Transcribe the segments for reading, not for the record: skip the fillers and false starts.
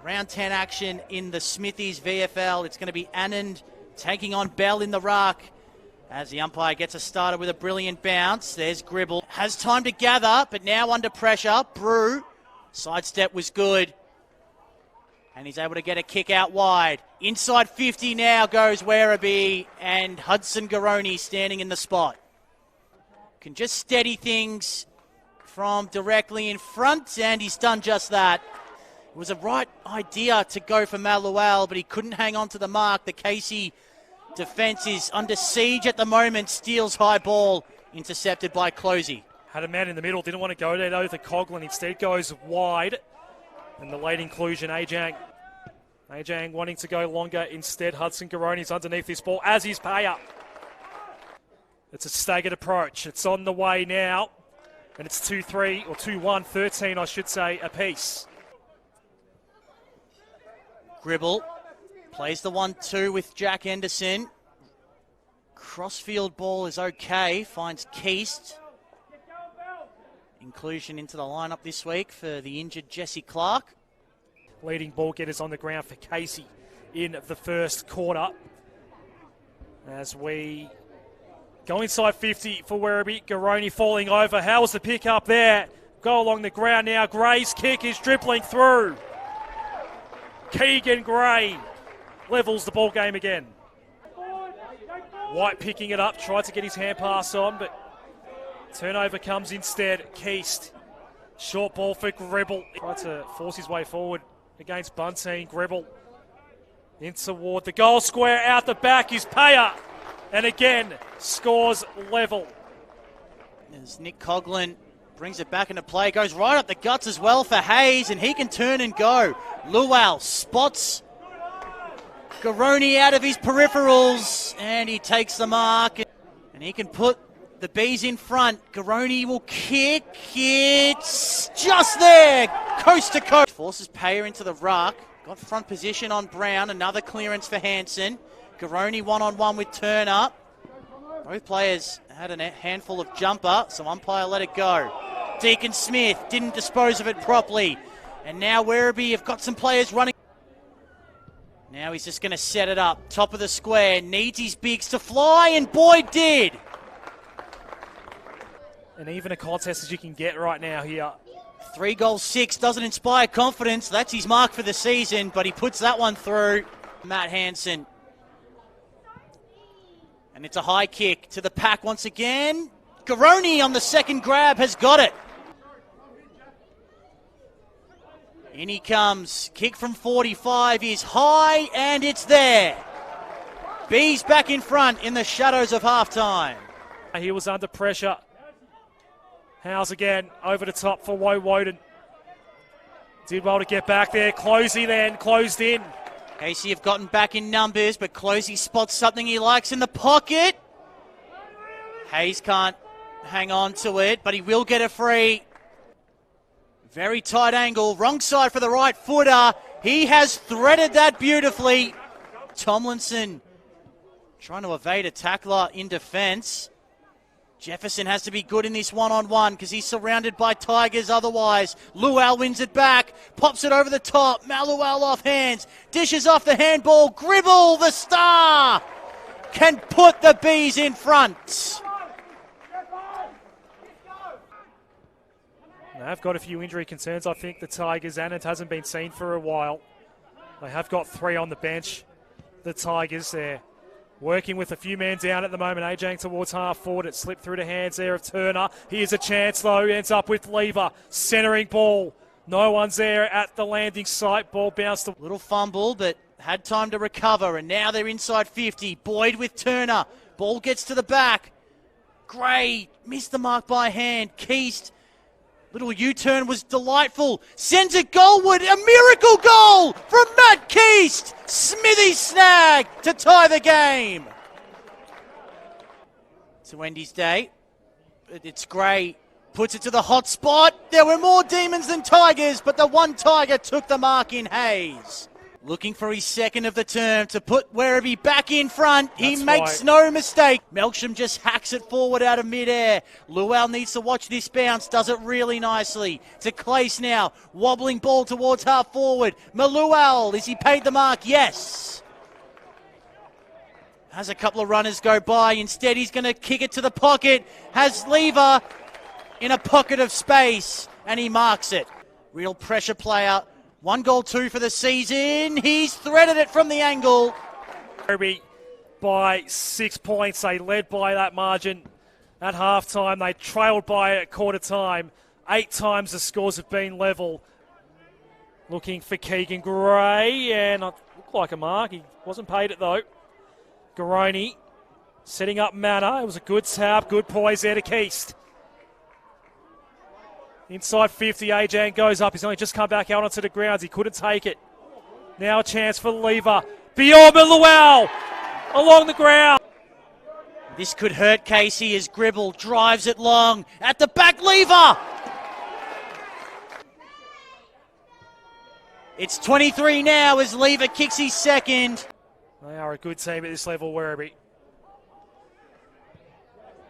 Round 10 action in the Smithies VFL. It's going to be Anand taking on Bell in the ruck as the umpire gets us started with a brilliant bounce. There's Gribble. Has time to gather, but now under pressure. Brew. Sidestep was good. And he's able to get a kick out wide. Inside 50 now goes Werribee, and Hudson Garoni standing in the spot. Can just steady things from directly in front, and he's done just that. It was a right idea to go for Maluel, but he couldn't hang on to the mark. The Casey defence is under siege at the moment. Steals high ball, intercepted by Closey. Had a man in the middle, didn't want to go there though. The Coughlin instead goes wide. And the late inclusion, Ajang wanting to go longer instead. Hudson Garoni's underneath this ball, as is Payer. It's a staggered approach. It's on the way now. And it's 2-3, or 2-1, 13 I should say, apiece. Gribble plays the 1-2 with Jack Henderson. Crossfield ball is okay, finds Keast. Inclusion into the lineup this week for the injured Jesse Clark. Leading ball getters on the ground for Casey in the first quarter. As we go inside 50 for Werribee. Garoni falling over. How was the pick up there? Go along the ground now. Gray's kick is dribbling through. Keegan Gray levels the ball game again. White picking it up, tried to get his hand pass on, but turnover comes instead. Keast, short ball for Gribble. Tried to force his way forward against Bunting. Gribble in toward the goal square. Out the back is Payer, and again scores level. As Nick Coughlin brings it back into play, goes right up the guts as well for Hayes, and he can turn and go. Luau spots Garoni out of his peripherals, and he takes the mark, and he can put the Bees in front. Garoni will kick. It's just there, coast to coast. Forces Payer into the ruck. Got front position on Brown. Another clearance for Hanson. Garoni one-on-one with Turner. Both players had a handful of jumper, so umpire let it go. Deacon Smith didn't dispose of it properly. And now Werribee have got some players running. Now he's just going to set it up. Top of the square. Needs his bigs to fly, and Boyd did. And even a contest as you can get right now here. 3 goals, 6 doesn't inspire confidence. That's his mark for the season, but he puts that one through. Matt Hanson. And it's a high kick to the pack once again. Garoni on the second grab has got it. In he comes. Kick from 45 is high, and it's there. Bees back in front in the shadows of halftime. He was under pressure. Howes again over the top for Woden. Did well to get back there. Closey then closed in. Casey have gotten back in numbers, but Closey spots something he likes in the pocket. Hayes can't hang on to it, but he will get a free. Very tight angle, wrong side for the right footer. He has threaded that beautifully. Tomlinson trying to evade a tackler in defence. Jefferson has to be good in this one-on-one because he's surrounded by Tigers otherwise. Luau wins it back, pops it over the top. Maluel off hands, dishes off the handball. Gribble, the star, can put the Bees in front. They've got a few injury concerns. I think the Tigers, Anand hasn't been seen for a while. They have got 3 on the bench. The Tigers there working with a few men down at the moment. Ajang towards half forward. It slipped through the hands there of Turner. Here's a chance though. Ends up with Lever. Centering ball. No one's there at the landing site. Ball bounced. Little fumble, but had time to recover. And now they're inside 50. Boyd with Turner. Ball gets to the back. Gray missed the mark by hand. Keast. Little U-turn was delightful. Sends it goalward. A miracle goal from Matt Keast. Smithy snag to tie the game. To end his day. It's Gray. Puts it to the hot spot. There were more Demons than Tigers, but the one Tiger took the mark in Hayes. Looking for his second of the term to put Werribee back in front. He That's makes right. no mistake. Melksham just hacks it forward out of midair. Luau needs to watch this bounce. Does it really nicely. To Clace now. Wobbling ball towards half forward. Malual, is he paid the mark? Yes. Has a couple of runners go by. Instead, he's going to kick it to the pocket. Has Lever in a pocket of space, and he marks it. Real pressure player. 1 goal, 2 for the season. He's threaded it from the angle. Werribee by 6 points. They led by that margin at halftime. They trailed by at quarter time. 8 times the scores have been level. Looking for Keegan Gray, and it looked like a mark. He wasn't paid it though. Garoni setting up Manor. It was a good tap, good poise there to Keast. Inside 50, Ajang goes up. He's only just come back out onto the grounds. He couldn't take it. Now a chance for Lever. Beyond Luau along the ground. This could hurt Casey as Gribble drives it long. At the back, Lever! It's 23 now as Lever kicks his second. They are a good team at this level, Werribee.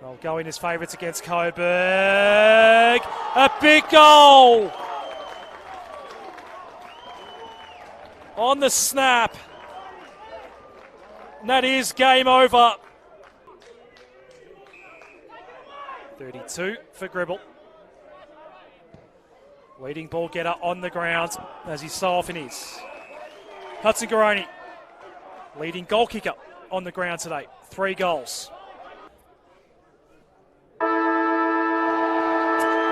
They'll go in as favourites against Coburg. A big goal! On the snap. And that is game over. 32 for Gribble. Leading ball getter on the ground, as he so often is. Hudson Garoni, leading goal kicker on the ground today. 3 goals.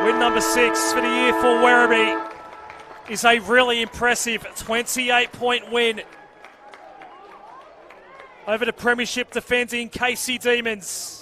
Win number 6 for the year for Werribee is a really impressive 28-point win over the premiership defending KC Demons.